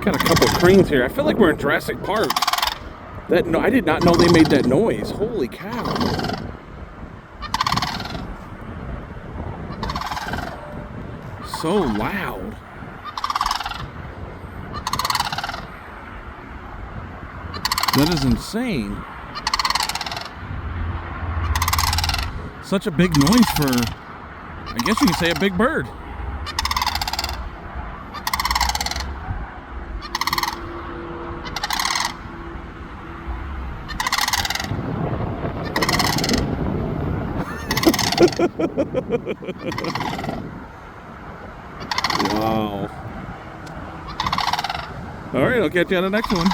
Got a couple of cranes here. I feel like we're in Jurassic Park. I did not know they made that noise. Holy cow. So loud. That is insane. Such a big noise for, I guess you could say, a big bird. Wow. All right, I'll catch you on the next one.